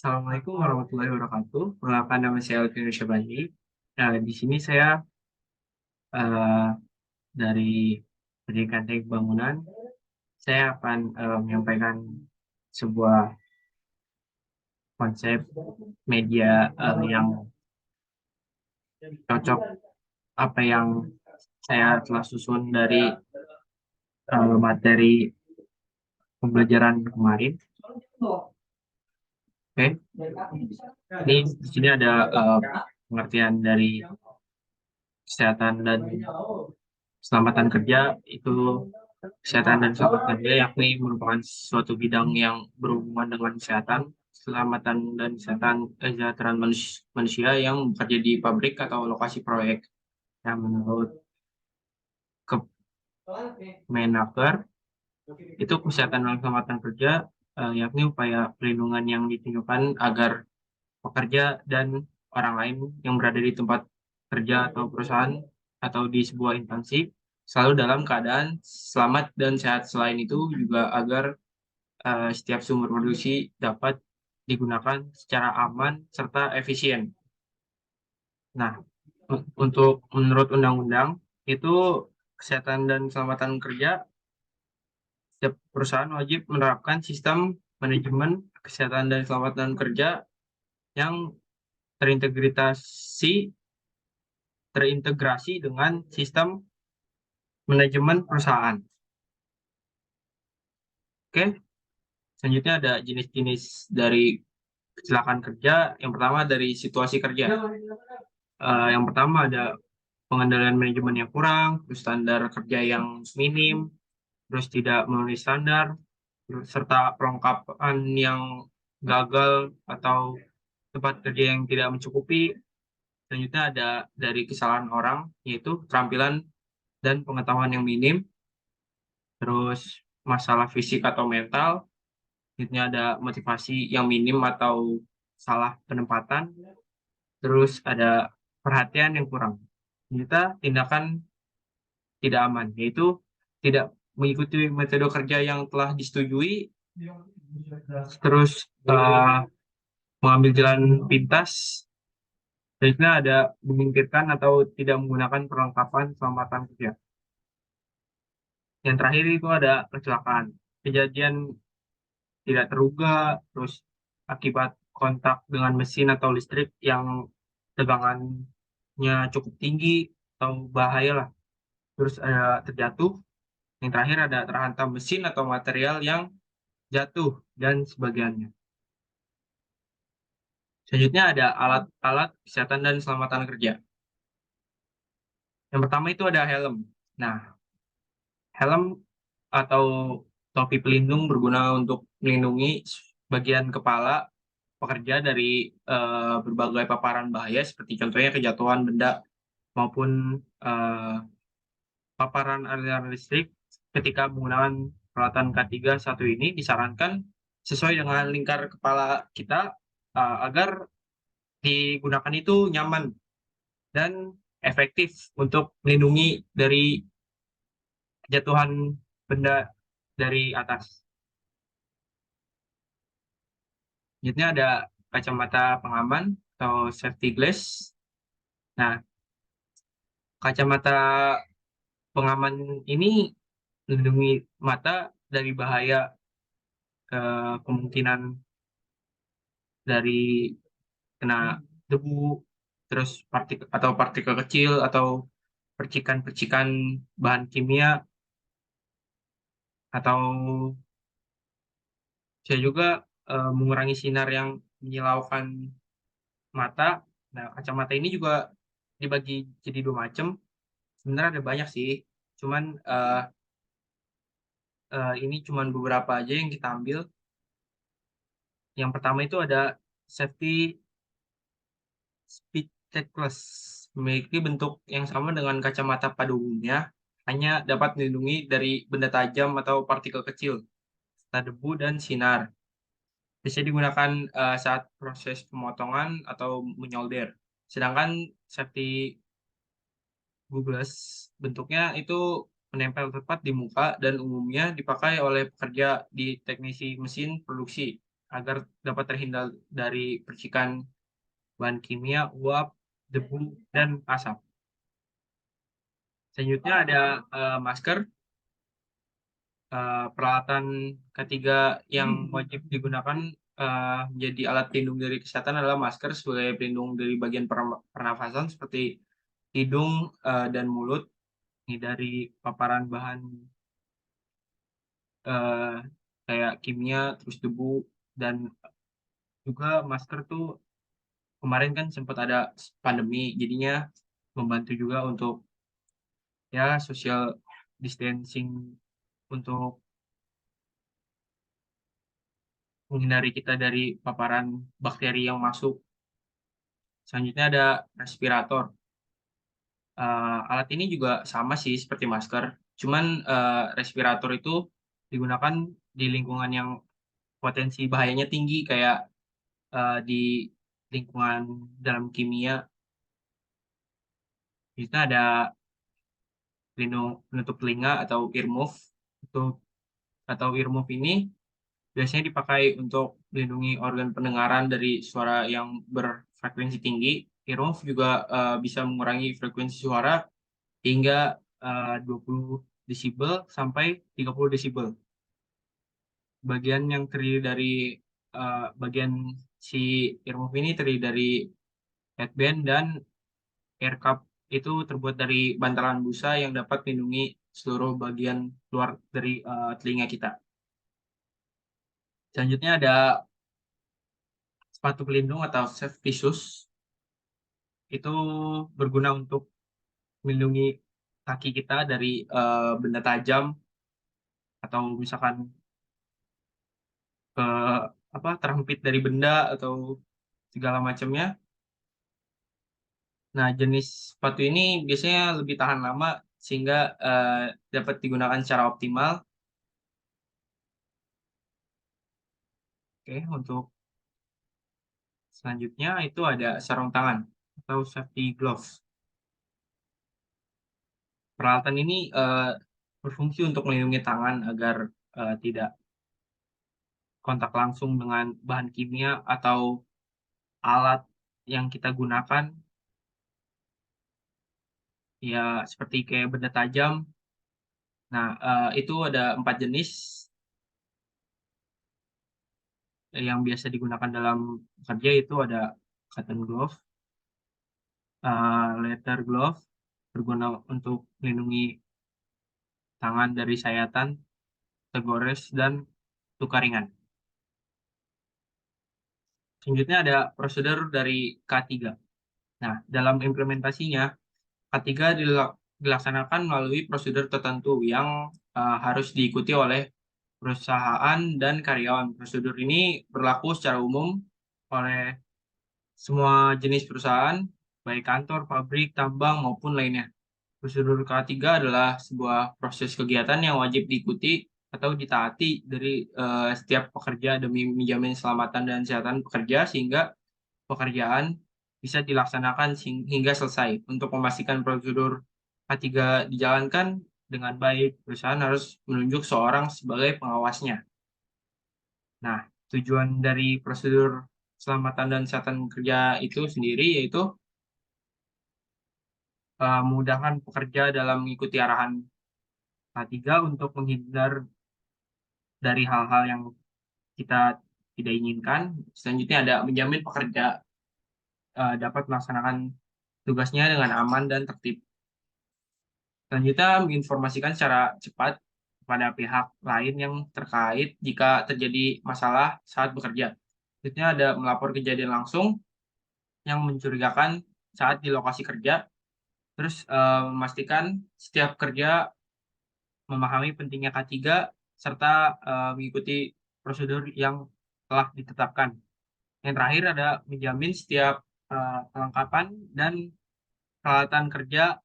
Assalamualaikum warahmatullahi wabarakatuh. Perkenalkan nama saya Alvin Syabandi. Nah, di sini saya eh, dari Pendidikan Teknik Bangunan. Saya akan menyampaikan sebuah konsep media yang cocok apa yang saya telah susun dari materi pembelajaran kemarin. Oke, ini di sini ada pengertian dari kesehatan dan keselamatan kerja. Itu kesehatan dan keselamatan kerja yakni merupakan suatu bidang yang berhubungan dengan kesehatan, keselamatan dan kesejahteraan manusia yang bekerja di pabrik atau lokasi proyek. Yang menurut Kemenaker, itu kesehatan dan keselamatan kerja yakni upaya perlindungan yang ditunjukkan agar pekerja dan orang lain yang berada di tempat kerja atau perusahaan atau di sebuah instansi selalu dalam keadaan selamat dan sehat. Selain itu juga agar setiap sumber produksi dapat digunakan secara aman serta efisien. Nah, untuk menurut undang-undang itu kesehatan dan keselamatan kerja, setiap perusahaan wajib menerapkan sistem manajemen kesehatan dan keselamatan kerja yang terintegrasi terintegrasi dengan sistem manajemen perusahaan. Oke, selanjutnya ada jenis-jenis dari kecelakaan kerja. Yang pertama dari situasi kerja. Yang pertama ada pengendalian manajemen yang kurang, terus standar kerja yang minim, terus tidak memenuhi standar, serta perlengkapan yang gagal atau tempat kerja yang tidak mencukupi. Selanjutnya ada dari kesalahan orang, yaitu keterampilan dan pengetahuan yang minim, terus masalah fisik atau mental. Selanjutnya ada motivasi yang minim atau salah penempatan, terus ada perhatian yang kurang. Selanjutnya tindakan tidak aman, yaitu tidak mengikuti metode kerja yang telah disetujui, terus mengambil jalan pintas. Selanjutnya ada menyingkirkan atau tidak menggunakan perlengkapan keselamatan kerja. Yang terakhir itu ada kecelakaan. Kejadian tidak terduga, terus akibat kontak dengan mesin atau listrik yang tegangannya cukup tinggi atau bahaya lah. Terus ada terjatuh. Yang terakhir ada terhantam mesin atau material yang jatuh dan sebagainya. Selanjutnya ada alat-alat kesehatan dan keselamatan kerja. Yang pertama itu ada helm. Nah, helm atau topi pelindung berguna untuk melindungi bagian kepala pekerja dari berbagai paparan bahaya seperti contohnya kejatuhan benda maupun eh, paparan aliran listrik. Ketika menggunakan peralatan K31 ini disarankan sesuai dengan lingkar kepala kita agar digunakan itu nyaman dan efektif untuk melindungi dari jatuhan benda dari atas. Selanjutnya ada kacamata pengaman atau safety glass. Nah, kacamata pengaman ini melindungi mata dari bahaya kemungkinan dari kena debu, terus partikel kecil atau percikan-percikan bahan kimia atau bisa juga mengurangi sinar yang menyilaukan mata. Nah, kacamata ini juga dibagi jadi dua macam. Sebenarnya ada banyak sih, cuman ini cuman beberapa aja yang kita ambil. Yang pertama itu ada safety spectacles, memiliki bentuk yang sama dengan kacamata pada umumnya, hanya dapat melindungi dari benda tajam atau partikel kecil, serta debu dan sinar. Bisa digunakan saat proses pemotongan atau menyolder. Sedangkan safety goggles bentuknya itu menempel tepat di muka dan umumnya dipakai oleh pekerja di teknisi mesin produksi agar dapat terhindar dari percikan bahan kimia, uap, debu, dan asap. Selanjutnya ada masker. Peralatan ketiga yang wajib digunakan menjadi alat pelindung dari kesehatan adalah masker sebagai pelindung dari bagian pernafasan seperti hidung dan mulut, ini dari paparan bahan eh, kayak kimia, terus debu, dan juga masker tuh kemarin kan sempat ada pandemi, jadinya membantu juga untuk ya social distancing untuk menghindari kita dari paparan bakteri yang masuk. Selanjutnya ada respirator. Alat ini juga sama sih seperti masker, cuman respirator itu digunakan di lingkungan yang potensi bahayanya tinggi, kayak di lingkungan dalam kimia. Kita ada pelindung penutup telinga atau earmuff. Untuk atau earmuff ini biasanya dipakai untuk melindungi organ pendengaran dari suara yang berfrekuensi tinggi. Earmuff juga bisa mengurangi frekuensi suara hingga 20 desibel sampai 30 desibel. Bagian yang terdiri dari bagian si earmuff ini terdiri dari headband dan air cup, itu terbuat dari bantalan busa yang dapat melindungi seluruh bagian luar dari telinga kita. Selanjutnya ada sepatu pelindung atau safety shoes. Itu berguna untuk melindungi kaki kita dari benda tajam atau misalkan ke apa terhimpit dari benda atau segala macamnya. Nah, jenis sepatu ini biasanya lebih tahan lama sehingga dapat digunakan secara optimal. Oke, untuk selanjutnya itu ada sarung tangan atau safety gloves. Peralatan ini berfungsi untuk melindungi tangan agar tidak kontak langsung dengan bahan kimia atau alat yang kita gunakan, ya seperti kayak benda tajam. Nah, itu ada 4 jenis yang biasa digunakan dalam kerja, itu ada cotton glove, leather glove, berguna untuk melindungi tangan dari sayatan, tegores, dan luka ringan. Selanjutnya ada prosedur dari K3. Nah, dalam implementasinya, K3 dilaksanakan melalui prosedur tertentu yang harus diikuti oleh perusahaan dan karyawan. Prosedur ini berlaku secara umum oleh semua jenis perusahaan, baik kantor, pabrik, tambang, maupun lainnya. Prosedur K3 adalah sebuah proses kegiatan yang wajib diikuti atau ditaati dari setiap pekerja demi menjamin keselamatan dan kesehatan pekerja sehingga pekerjaan bisa dilaksanakan hingga selesai. Untuk memastikan prosedur K3 dijalankan dengan baik, perusahaan harus menunjuk seorang sebagai pengawasnya. Nah, tujuan dari prosedur keselamatan dan kesehatan kerja itu sendiri yaitu memudahkan pekerja dalam mengikuti arahan K3 untuk menghindar dari hal-hal yang kita tidak inginkan. Selanjutnya ada menjamin pekerja dapat melaksanakan tugasnya dengan aman dan tertib. Selanjutnya menginformasikan secara cepat kepada pihak lain yang terkait jika terjadi masalah saat bekerja. Selanjutnya ada melapor kejadian langsung yang mencurigakan saat di lokasi kerja. Terus memastikan setiap kerja memahami pentingnya K3 serta mengikuti prosedur yang telah ditetapkan. Yang terakhir ada menjamin setiap kelengkapan dan peralatan kerja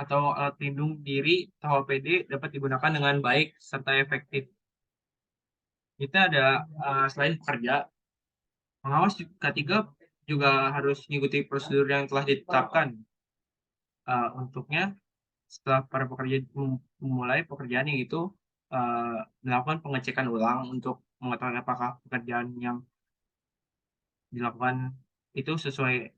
atau alat pelindung diri atau APD dapat digunakan dengan baik serta efektif. Kita ada selain pekerja, pengawas K3 juga harus mengikuti prosedur yang telah ditetapkan. Untuknya, setelah para pekerja memulai pekerjaan yang itu melakukan pengecekan ulang untuk mengetahui apakah pekerjaan yang dilakukan itu sesuai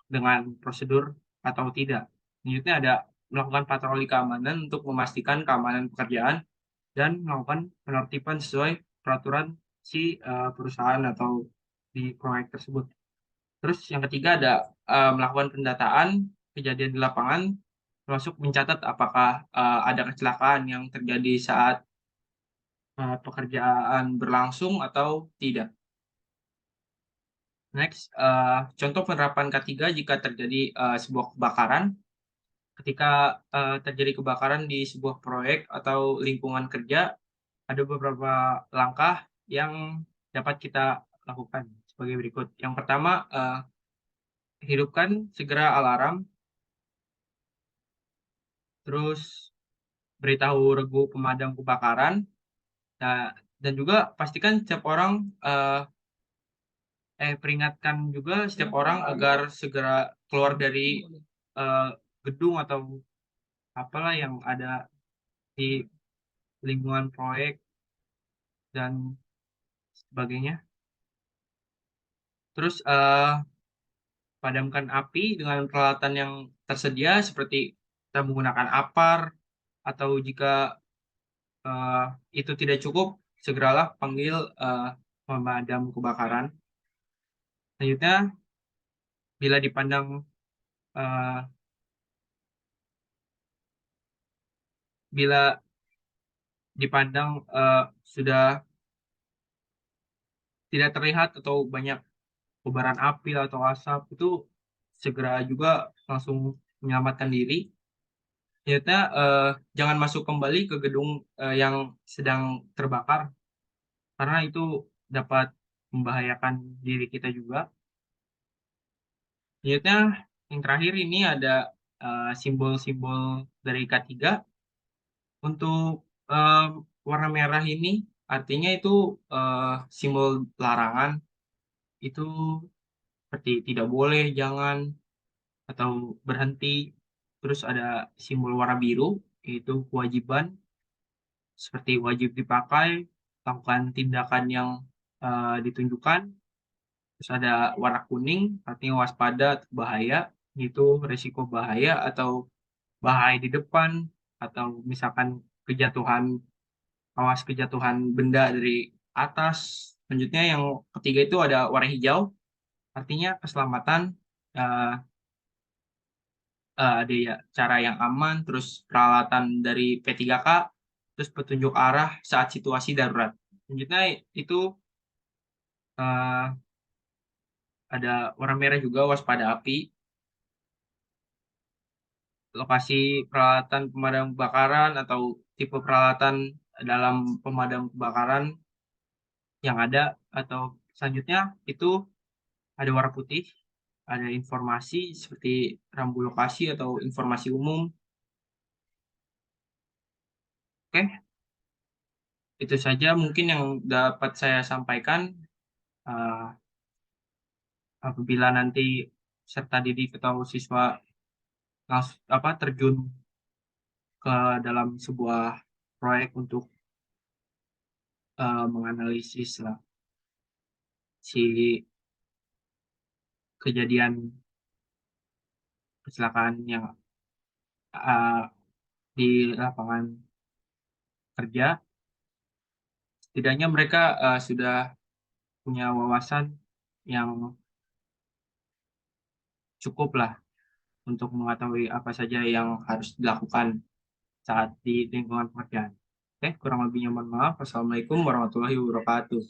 dengan prosedur atau tidak. Selanjutnya ada melakukan patroli keamanan untuk memastikan keamanan pekerjaan dan melakukan penertiban sesuai peraturan si perusahaan atau di proyek tersebut. Terus yang ketiga ada melakukan pendataan kejadian di lapangan, termasuk mencatat apakah ada kecelakaan yang terjadi saat pekerjaan berlangsung atau tidak. Next, contoh penerapan K3 jika terjadi sebuah kebakaran. Ketika terjadi kebakaran di sebuah proyek atau lingkungan kerja, ada beberapa langkah yang dapat kita lakukan sebagai berikut. Yang pertama, hidupkan segera alarm, terus beritahu regu pemadam kebakaran, nah, dan juga pastikan setiap orang peringatkan juga setiap orang agar segera keluar dari eh, gedung atau apalah yang ada di lingkungan proyek dan sebagainya. Terus padamkan api dengan peralatan yang tersedia seperti kita menggunakan apar atau jika eh, itu tidak cukup, segeralah panggil pemadam kebakaran. Selanjutnya, bila dipandang eh, bila dipandang sudah tidak terlihat atau banyak kobaran api atau asap, itu segera juga langsung menyelamatkan diri. Selanjutnya, jangan masuk kembali ke gedung yang sedang terbakar karena itu dapat membahayakan diri kita juga. Selanjutnya, yang terakhir ini ada simbol-simbol dari K3. Untuk warna merah ini artinya itu simbol larangan, itu seperti tidak boleh, jangan, atau berhenti. Terus ada simbol warna biru, yaitu kewajiban, seperti wajib dipakai, lakukan tindakan yang ditunjukkan. Terus ada warna kuning, artinya waspada, bahaya, itu resiko bahaya atau bahaya di depan, atau misalkan kejatuhan, awas kejatuhan benda dari atas. Selanjutnya yang ketiga itu ada warna hijau, artinya keselamatan, eh, ada ya cara yang aman, terus peralatan dari P3K, terus petunjuk arah saat situasi darurat. Selanjutnya itu eh, ada warna merah juga waspada api, lokasi peralatan pemadam kebakaran atau tipe peralatan dalam pemadam kebakaran yang ada, atau selanjutnya itu ada warna putih, ada informasi seperti rambu lokasi atau informasi umum. Oke, itu saja mungkin yang dapat saya sampaikan. Eh, Apabila nanti peserta didik atau siswa terjun ke dalam sebuah proyek untuk menganalisis lah si kejadian kecelakaan yang eh, di lapangan kerja, setidaknya mereka sudah punya wawasan yang cukup lah untuk mengetahui apa saja yang harus dilakukan saat di lingkungan pekerjaan. Oke, kurang lebihnya mohon maaf. Wassalamualaikum warahmatullahi wabarakatuh.